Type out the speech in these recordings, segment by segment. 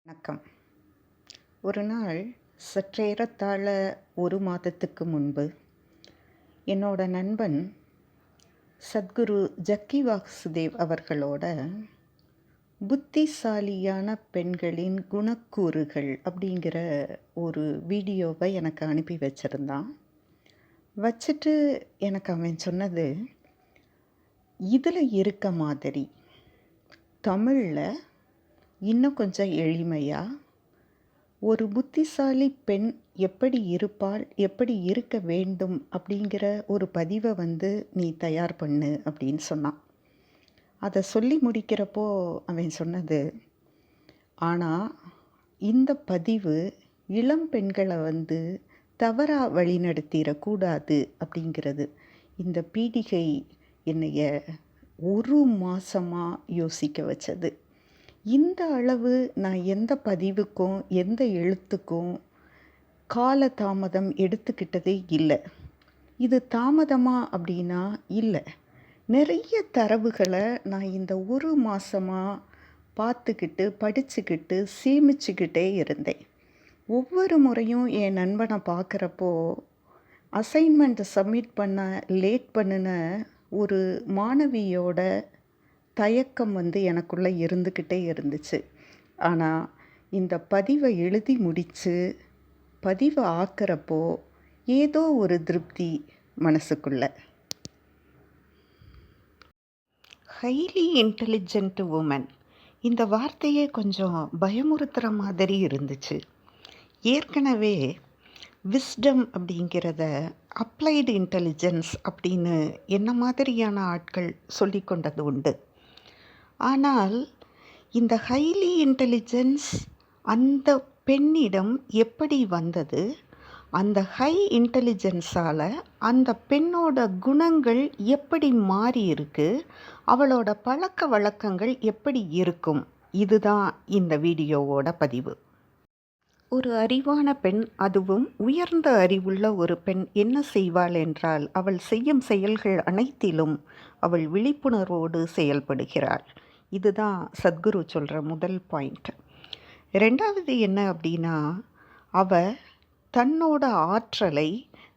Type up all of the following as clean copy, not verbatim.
வணக்கம். ஒரு நாள் சற்றேறத்தாழ 1 மாதத்துக்கு முன்பு என்னோட நண்பன் சத்குரு ஜக்கி வாசுதேவ் அவர்களோட புத்திசாலியான பெண்களின் குணக்கூறுகள் அப்படிங்கிற ஒரு வீடியோவை எனக்கு அனுப்பி வச்சிருந்தான். வச்சுட்டு எனக்கு அவன் சொன்னது, இதில் இருக்க மாதிரி தமிழில் இன்னும் கொஞ்சம் எளிமையாக ஒரு புத்திசாலி பெண் எப்படி இருப்பாள், எப்படி இருக்க வேண்டும் அப்படிங்கிற ஒரு பதிவை நீ தயார் பண்ணு அப்படின்னு சொன்னான். அதை சொல்லி முடிக்கிறப்போ அவன் சொன்னது, ஆனால் இந்த பதிவு இளம் பெண்களை தவறாக வழிநடத்திடக்கூடாது அப்படிங்கிறது. இந்த பீடிகை என்னைய 1 மாதமாக யோசிக்க வச்சது. இந்த அளவு நான் எந்த பதிவுக்கும் எந்த எழுத்துக்கும் கால தாமதம் எடுத்துக்கிட்டதே இல்லை. இது தாமதமா அப்படின்னா இல்லை. நிறைய தரவுகளை நான் இந்த 1 மாதமாக பார்த்துக்கிட்டு படிச்சுக்கிட்டு சேமிச்சுக்கிட்டே இருந்தேன். ஒவ்வொரு முறையும் என் நண்பனை பார்க்குறப்போ அசைன்மெண்ட் சப்மிட் பண்ண லேட் பண்ணின ஒரு மாணவியோட தயக்கம் எனக்குள்ளே இருந்துக்கிட்டே இருந்துச்சு. ஆனால் இந்த பதிவை எழுதி முடித்து பதிவை ஆக்கிறப்போ ஏதோ ஒரு திருப்தி மனசுக்குள்ள. ஹைலி இன்டெலிஜென்ட் உமன், இந்த வார்த்தையே கொஞ்சம் பயமுறுத்துகிற மாதிரி இருந்துச்சு. ஏற்கனவே விஸ்டம் அப்படிங்கிறத அப்ளைடு இன்டெலிஜென்ஸ் அப்படின்னு என்ன மாதிரியான ஆட்கள் சொல்லி கொண்டது உண்டு. ஆனால் இந்த ஹைலி இன்டெலிஜென்ஸ் அந்த பெண்ணிடம் எப்படி வந்தது, அந்த ஹை இன்டெலிஜென்ஸால் அந்த பெண்ணோட குணங்கள் எப்படி மாறி இருக்கு, அவளோட பழக்க வழக்கங்கள் எப்படி இருக்கும், இதுதான் இந்த வீடியோவோட பதிவு. ஒரு அறிவான பெண், அதுவும் உயர்ந்த அறிவுள்ள ஒரு பெண் என்ன செய்வாள் என்றால், அவள் செய்யும் செயல்கள் அனைத்திலும் அவள் விழிப்புணர்வோடு செயல்படுகிறாள். இதுதான் சத்குரு சொல்கிற முதல் பாயிண்ட். 2வது என்ன அப்படின்னா, அவள் தன்னோட ஆற்றலை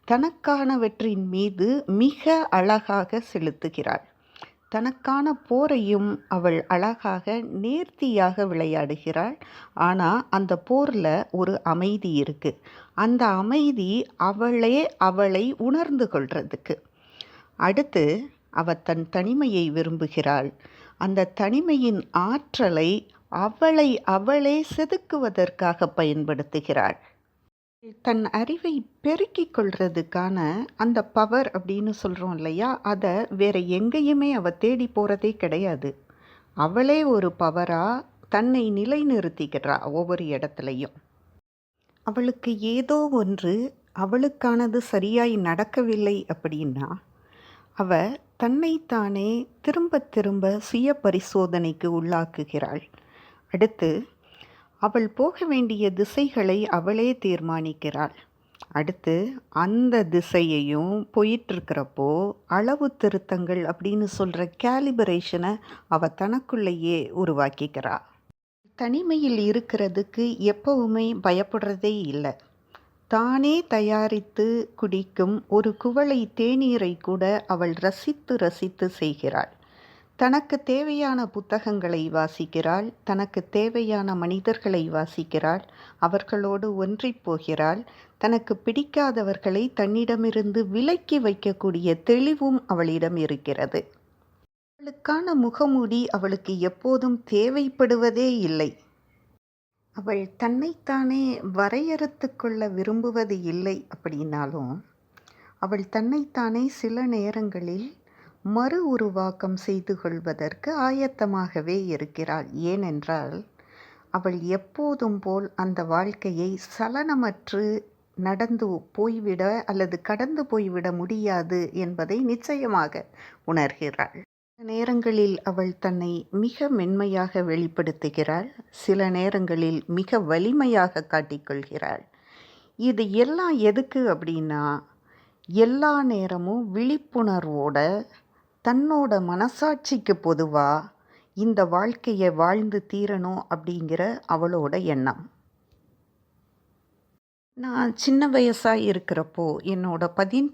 தனக்கானவற்றின் மீது மிக அழகாக செலுத்துகிறாள். தனக்கான போரையும் அவள் அழகாக நேர்த்தியாக விளையாடுகிறாள். ஆனால் அந்த போரில் ஒரு அமைதி இருக்குது. அந்த அமைதி அவளை உணர்ந்து கொள்றதுக்கு. அடுத்து அவள் தன் தனிமையை விரும்புகிறாள். அந்த தனிமையின் ஆற்றலை அவளே செதுக்குவதற்காக பயன்படுத்துகிறாள். தன் அறிவை பெருக்கிக் கொள்றதுக்கான அந்த பவர் அப்படின்னு சொல்கிறோம் இல்லையா, அதை வேற எங்கேயுமே அவள் தேடி போகிறதே கிடையாது. அவளே ஒரு பவராக தன்னை நிலைநிறுத்திக்கிறா ஒவ்வொரு இடத்துலையும். அவளுக்கு ஏதோ ஒன்று அவளுக்கானது சரியாய் நடக்கவில்லை அப்படின்னா அவள் தன்னைத்தானே திரும்ப திரும்ப சுய பரிசோதனைக்கு உள்ளாக்குகிறாள். அடுத்து அவள் போக வேண்டிய திசைகளை அவளே தீர்மானிக்கிறாள். அடுத்து அந்த திசையையும் போயிட்டுருக்கிறப்போ அளவு திருத்தங்கள் அப்படின்னு சொல்கிற கேலிபரேஷனை அவள் தனக்குள்ளேயே உருவாக்கிக்கிறாள். தனிமையில் இருக்கிறதுக்கு எப்பவுமே பயப்படுறதே இல்லை. தானே தயாரித்து குடிக்கும் ஒரு குவளை தேநீரை கூட அவள் ரசித்து ரசித்து செய்கிறாள். தனக்கு தேவையான புத்தகங்களை வாசிக்கிறாள். தனக்கு தேவையான மனிதர்களை வாசிக்கிறாள். அவர்களோடு ஒன்றிப் போகிறாள். தனக்கு பிடிக்காதவர்களை தன்னிடமிருந்து விலக்கி வைக்கக்கூடிய தெளிவும் அவளிடம் இருக்கிறது. அவளுக்கான முகமூடி அவளுக்கு எப்போதும் தேவைப்படுவதே இல்லை. அவள் தன்னைத்தானே வரையறுத்து கொள்ள விரும்புவது இல்லை அப்படின்னாலும் அவள் தன்னைத்தானே சில நேரங்களில் மறு உருவாக்கம் செய்து கொள்வதற்கு ஆயத்தமாகவே இருக்கிறாள். ஏனென்றால் அவள் எப்போதும் போல் அந்த வாழ்க்கையை சலனமற்று நடந்து போய்விட அல்லது கடந்து போய்விட முடியாது என்பதை நிச்சயமாக உணர்கிறாள். சில நேரங்களில் அவள் தன்னை மிக மென்மையாக வெளிப்படுத்துகிறாள். சில நேரங்களில் மிக வலிமையாக காட்டிக்கொள்கிறாள். இது எல்லாம் எதுக்கு அப்படின்னா, எல்லா நேரமும் விழிப்புணர்வோட தன்னோட மனசாட்சிக்கு பொதுவாக இந்த வாழ்க்கையை வாழ்ந்து தீரணும் அப்படிங்கிற அவளோட எண்ணம். நான் சின்ன வயசாக இருக்கிறப்போ என்னோட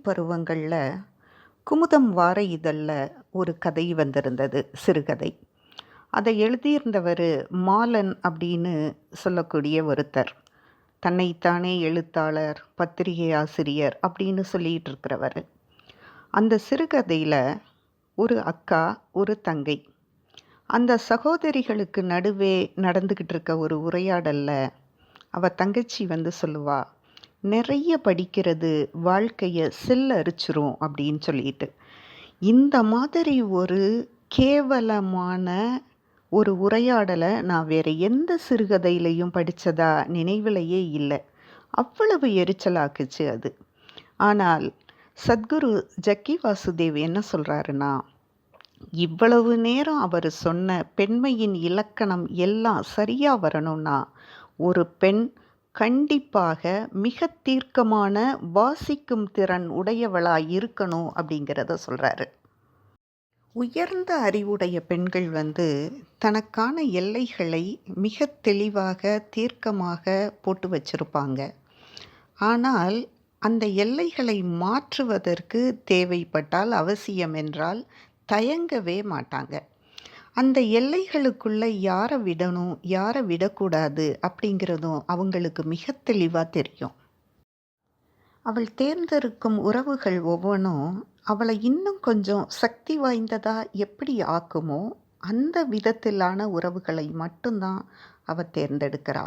பருவங்களில் குமுதம் வார இதழில் ஒரு கதை வந்திருந்தது, சிறுகதை. அதை எழுதியிருந்தவர் மாலன் அப்படின்னு சொல்லக்கூடிய ஒருத்தர். தன்னைத்தானே எழுத்தாளர், பத்திரிகை ஆசிரியர் அப்படின்னு சொல்லிகிட்டு இருக்கிறவர். அந்த சிறுகதையில் ஒரு அக்கா, ஒரு தங்கை, அந்த சகோதரிகளுக்கு நடுவே நடந்துக்கிட்டு இருக்க ஒரு உரையாடலில் அவள் தங்கச்சி சொல்லுவா, நிறைய படிக்கிறது வாழ்க்கையை செல்லரிச்சிரும் அப்படின்னு சொல்லிட்டு. இந்த மாதிரி ஒரு கேவலமான ஒரு உரையாடலை நான் வேறு எந்த சிறுகதையிலையும் படித்ததா நினைவிலேயே இல்லை. அவ்வளவு எரிச்சலாக்குச்சு அது. ஆனால் சத்குரு ஜக்கி வாசுதேவ் என்ன சொல்கிறாருன்னா, இவ்வளவு நேரம் அவர் சொன்ன பெண்மையின் இலக்கணம் எல்லாம் சரியாக வரணும்னா ஒரு பெண் கண்டிப்பாக மிக தீர்க்கமான வாசிக்கும் திறன் உடையவளாக இருக்கணும் அப்படிங்கிறத சொல்கிறாரு. உயர்ந்த அறிவுடைய பெண்கள் தனக்கான எல்லைகளை மிக தெளிவாக தீர்க்கமாக போட்டு வச்சிருப்பாங்க. ஆனால் அந்த எல்லைகளை மாற்றுவதற்கு தேவைப்பட்டால், அவசியம் என்றால் தயங்கவே மாட்டாங்க. அந்த எல்லைகளுக்குள்ளே யாரை விடணும், யாரை விடக்கூடாது அப்படிங்கிறதும் அவங்களுக்கு மிக தெளிவாக தெரியும். அவள் தேர்ந்தெடுக்கும் உறவுகள் ஒவ்வொன்றும் அவளை இன்னும் கொஞ்சம் சக்தி வாய்ந்ததாக எப்படி ஆக்குமோ அந்த விதத்திலான உறவுகளை மட்டும்தான் அவள் தேர்ந்தெடுக்கிறா.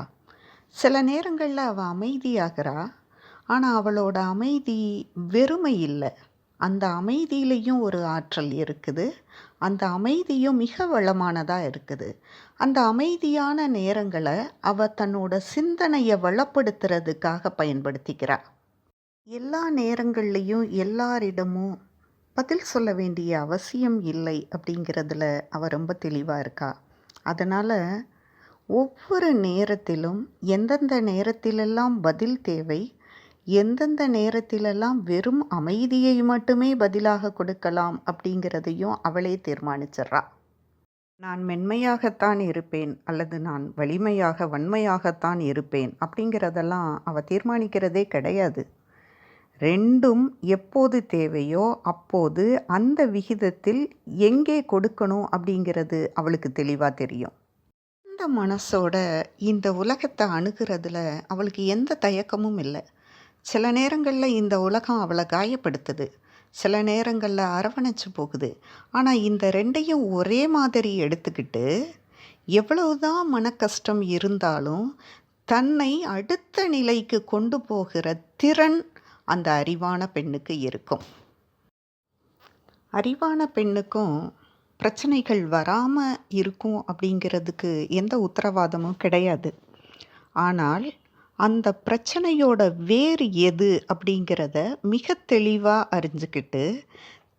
சில நேரங்களில் அவள் அமைதியாகிறா. ஆனால் அவளோட அமைதி வெறுமை இல்லை. அந்த அமைதியிலையும் ஒரு ஆற்றல் இருக்குது. அந்த அமைதியும் மிக வளமானதாக இருக்குது. அந்த அமைதியான நேரங்களை அவள் தன்னோட சிந்தனையை வளப்படுத்துறதுக்காக பயன்படுத்திக்கிறாள். எல்லா நேரங்கள்லேயும் எல்லாரிடமும் பதில் சொல்ல வேண்டிய அவசியம் இல்லை அப்படிங்கிறதுல அவள் ரொம்ப தெளிவாக இருக்கா. அதனால் ஒவ்வொரு நேரத்திலும் எந்தெந்த நேரத்திலெல்லாம் பதில் தேவை, எந்தெந்த நேரத்திலெல்லாம் வெறும் அமைதியை மட்டுமே பதிலாக கொடுக்கலாம் அப்படிங்கிறதையும் அவளே தீர்மானிச்சிட்றா. நான் மென்மையாகத்தான் இருப்பேன் அல்லது நான் வலிமையாக வன்மையாகத்தான் இருப்பேன் அப்படிங்கிறதெல்லாம் அவள் தீர்மானிக்கிறதே கிடையாது. ரெண்டும் எப்போது தேவையோ அப்போது அந்த விகிதத்தில் எங்கே கொடுக்கணும் அப்படிங்கிறது அவளுக்கு தெளிவாக தெரியும். இந்த மனசோட இந்த உலகத்தை அணுகிறதுல அவளுக்கு எந்த தயக்கமும் இல்லை. சில நேரங்களில் இந்த உலகம் அவளை காயப்படுத்துது, சில நேரங்களில் அரவணைச்சு போகுது. ஆனால் இந்த ரெண்டையும் ஒரே மாதிரி எடுத்துக்கிட்டு எவ்வளவுதான் மன கஷ்டம் இருந்தாலும் தன்னை அடுத்த நிலைக்கு கொண்டு போகிற திறன் அந்த அறிவான பெண்ணுக்கு இருக்கும். அறிவான பெண்ணுக்கும் பிரச்சனைகள் வராமல் இருக்கும் அப்படிங்கிறதுக்கு எந்த உத்தரவாதமும் கிடையாது. ஆனால் அந்த பிரச்சனையோட வேறு எது அப்படிங்கிறத மிக தெளிவாக அறிஞ்சுக்கிட்டு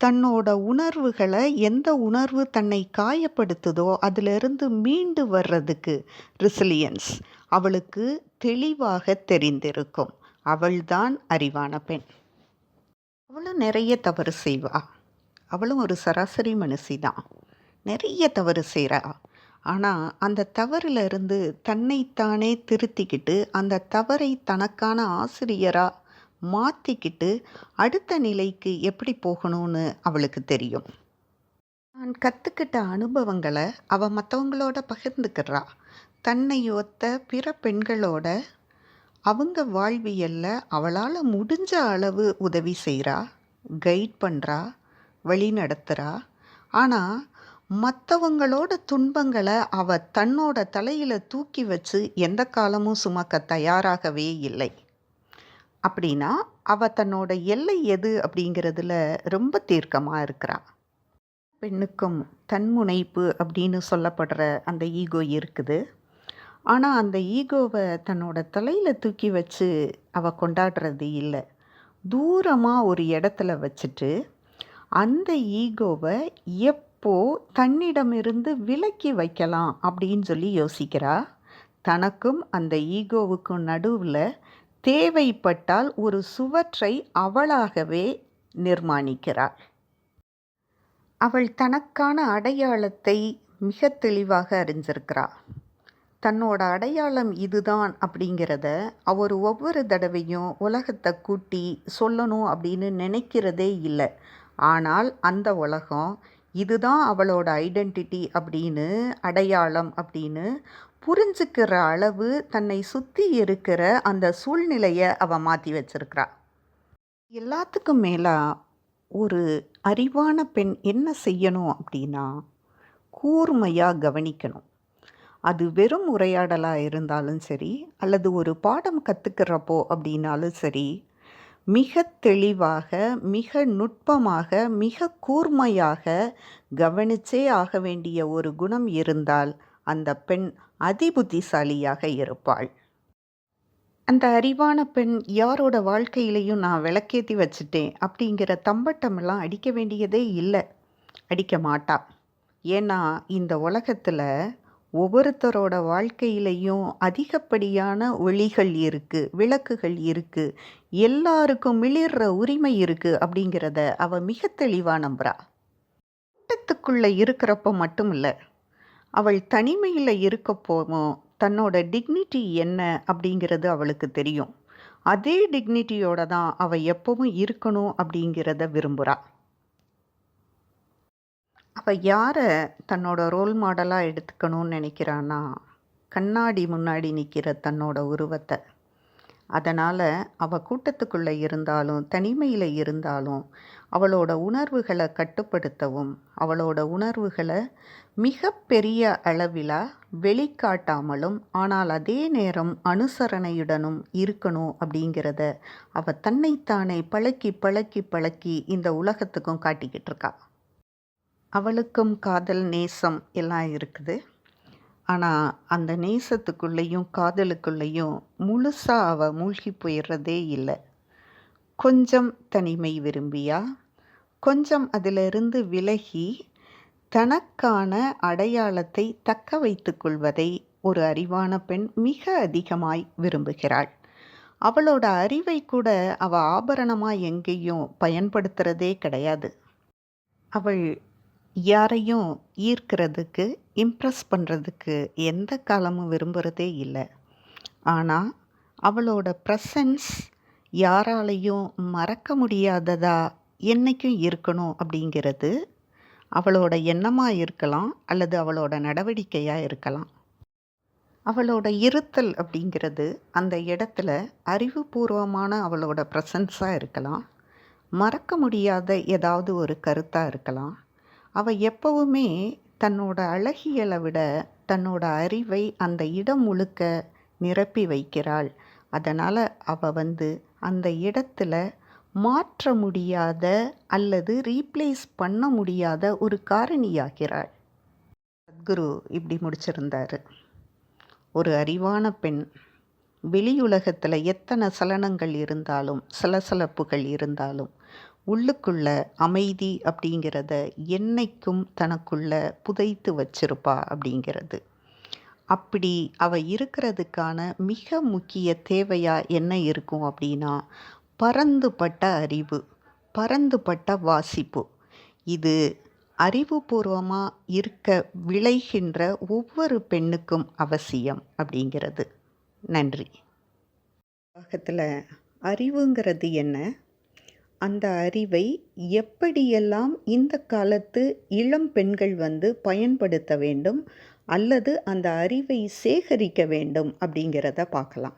தன்னோட உணர்வுகளை, எந்த உணர்வு தன்னை காயப்படுத்துதோ அதிலிருந்து மீண்டு வர்றதுக்கு ரெசிலியன்ஸ் அவளுக்கு தெளிவாக தெரிந்திருக்கும். அவள்தான் அறிவான பெண். அவளும் நிறைய தவறு செய்வா. அவளும் ஒரு சராசரி மனுஷி தான். நிறைய தவறு செய்கிறா. ஆனால் அந்த தவறிலிருந்து தன்னைத்தானே திருத்திக்கிட்டு அந்த தவறை தனக்கான ஆசிரியராக மாற்றிக்கிட்டு அடுத்த நிலைக்கு எப்படி போகணும்னு அவளுக்கு தெரியும். நான் கற்றுக்கிட்ட அனுபவங்களை அவள் மற்றவங்களோட பகிர்ந்துக்கிறா. தன்னை ஒத்த பிற பெண்களோட அவங்க வாழ்வியலில் அவளால் முடிஞ்ச அளவு உதவி செய்கிறா, கைட் பண்ணுறா, வழி நடத்துகிறா. ஆனால் மற்றவங்களோட துன்பங்களை அவள் தன்னோட தலையில் தூக்கி வச்சு எந்த காலமும் சுமக்க தயாராகவே இல்லை. அப்படின்னா அவள் தன்னோட எல்லை எது அப்படிங்கிறதுல ரொம்ப தீர்க்கமாக இருக்கிறா. பெண்ணுக்கும் தன்முனைப்பு அப்படின்னு சொல்லப்படுற அந்த ஈகோ இருக்குது. ஆனால் அந்த ஈகோவை தன்னோட தலையில் தூக்கி வச்சு அவள் கொண்டாடுறது இல்லை. தூரமாக ஒரு இடத்துல வச்சுட்டு அந்த ஈகோவை எப்போ தன்னிடமிருந்து விலக்கி வைக்கலாம் அப்படின்னு சொல்லி யோசிக்கிறா. தனக்கும் அந்த ஈகோவுக்கும் நடுவில் தேவைப்பட்டால் ஒரு சுவற்றை அவளாகவே நிர்மாணிக்கிறாள். அவள் தனக்கான அடையாளத்தை மிக தெளிவாக அறிஞ்சிருக்கிறா. தன்னோட அடையாளம் இதுதான் அப்படிங்கிறத அவர் ஒவ்வொரு தடவையும் உலகத்தை கூட்டி சொல்லணும் அப்படின்னு நினைக்கிறதே இல்லை. ஆனால் அந்த உலகம் இதுதான் அவளோட ஐடென்டிட்டி அப்படின்னு, அடையாளம் அப்படின்னு புரிஞ்சுக்கிற அளவு தன்னை சுற்றி இருக்கிற அந்த சூழ்நிலையை அவள் மாற்றி வச்சிருக்கிறா. எல்லாத்துக்கும் மேலா ஒரு அறிவான பெண் என்ன செய்யணும் அப்படின்னா, கூர்மையாக கவனிக்கணும். அது வெறும் உரையாடலாக இருந்தாலும் சரி, அல்லது ஒரு பாடம் கற்றுக்கிறப்போ அப்படின்னாலும் சரி, மிக தெளிவாக, மிக நுட்பமாக, மிக கூர்மையாக கவனிச்சே ஆக வேண்டிய ஒரு குணம் இருந்தால் அந்த பெண் அதிபுத்திசாலியாக இருப்பாள். அந்த அறிவான பெண் யாரோட வாழ்க்கையிலையும் நான் விளக்கேற்றி வச்சுட்டேன் அப்படிங்கிற தம்பட்டமெல்லாம் அடிக்க வேண்டியதே இல்லை, அடிக்க மாட்டா. ஏன்னா இந்த உலகத்தில் ஒவ்வொருத்தரோட வாழ்க்கையிலையும் அதிகப்படியான ஒளிகள் இருக்குது, விளக்குகள் இருக்குது, எல்லாருக்கும் மிளிர்ற உரிமை இருக்குது அப்படிங்கிறத அவள் மிக தெளிவாக நம்புகிறா. கூட்டத்துக்குள்ளே இருக்கிறப்ப மட்டும் இல்லை, அவள் தனிமையில் இருக்கப்போவும் தன்னோட டிக்னிட்டி என்ன அப்படிங்கிறது அவளுக்கு தெரியும். அதே டிக்னிட்டியோட தான் அவள் எப்பவும் இருக்கணும் அப்படிங்கிறத விரும்புகிறா. அவள் யாரை தன்னோட ரோல் மாடலாக எடுத்துக்கணும்னு நினைக்கிறான்னா, கண்ணாடி முன்னாடி நிற்கிற தன்னோட உருவத்தை. அதனால் அவள் கூட்டத்துக்குள்ளே இருந்தாலும் தனிமையில் இருந்தாலும் அவளோட உணர்வுகளை கட்டுப்படுத்தவும், அவளோட உணர்வுகளை மிக பெரிய அளவில் வெளிக்காட்டாமலும் ஆனால் அதே நேரம் அனுசரணையுடனும் இருக்கணும் அப்படிங்கிறத அவள் தன்னைத்தானே பழக்கி பழக்கி பழக்கி இந்த உலகத்துக்கும் காட்டிக்கிட்டு இருக்கா. அவளுக்கும் காதல், நேசம் எல்லாம் இருக்குது. ஆனால் அந்த நேசத்துக்குள்ளேயும் காதலுக்குள்ளேயும் முழுசாக அவள் மூழ்கி போயிடுறதே இல்லை. கொஞ்சம் தனிமை விரும்பியா, கொஞ்சம் அதிலிருந்து விலகி தனக்கான அடையாளத்தை தக்க வைத்து கொள்வதை ஒரு அறிவான பெண் மிக அதிகமாய் விரும்புகிறாள். அவளோட அறிவை கூட அவள் ஆபரணமாக எங்கேயும் பயன்படுத்துகிறதே கிடையாது. அவள் யாரையும் ஈர்க்கிறதுக்கு, இம்ப்ரெஸ் பண்ணுறதுக்கு எந்த காலமும் விரும்புகிறதே இல்லை. ஆனால் அவளோட ப்ரெசன்ஸ் யாராலையும் மறக்க முடியாததா என்றைக்கும் இருக்கணும் அப்படிங்கிறது அவளோட எண்ணமாக இருக்கலாம், அல்லது அவளோட நடவடிக்கையாக இருக்கலாம். அவளோட இருத்தல் அப்படிங்கிறது அந்த இடத்துல அறிவுபூர்வமான அவளோட ப்ரெசன்ஸாக இருக்கலாம், மறக்க முடியாத ஏதாவது ஒரு கருத்தாக இருக்கலாம். அவள் எப்பவுமே தன்னோட அழகியலை விட தன்னோட அறிவை அந்த இடம் முழுக்க நிரப்பி வைக்கிறாள். அதனால் அவள் அந்த இடத்துல மாற்ற முடியாத அல்லது ரீப்ளேஸ் பண்ண முடியாத ஒரு காரணியாகிறாள். சத்குரு இப்படி முடிச்சிருந்தார். ஒரு அறிவான பெண் வெளியுலகத்தில் எத்தனை சலனங்கள் இருந்தாலும், சலசலப்புகள் இருந்தாலும், உள்ளுக்குள்ள அமைதி அப்படிங்கிறத என்னைக்கும் தனக்குள்ள புதைத்து வச்சிருப்பா அப்படிங்கிறது. அப்படி அவள் இருக்கிறதுக்கான மிக முக்கிய தேவையாக என்ன இருக்கும் அப்படின்னா, பரந்துபட்ட அறிவு, பரந்துபட்ட வாசிப்பு. இது அறிவுபூர்வமாக இருக்க விளைகின்ற ஒவ்வொரு பெண்ணுக்கும் அவசியம் அப்படிங்கிறது. நன்றி. உலகத்தில் அறிவுங்கிறது என்ன, அந்த அறிவை எப்படியெல்லாம் இந்த காலத்து இளம் பெண்கள் பயன்படுத்த வேண்டும் அல்லது அந்த அறிவை சேகரிக்க வேண்டும் அப்படிங்கிறத பார்க்கலாம்.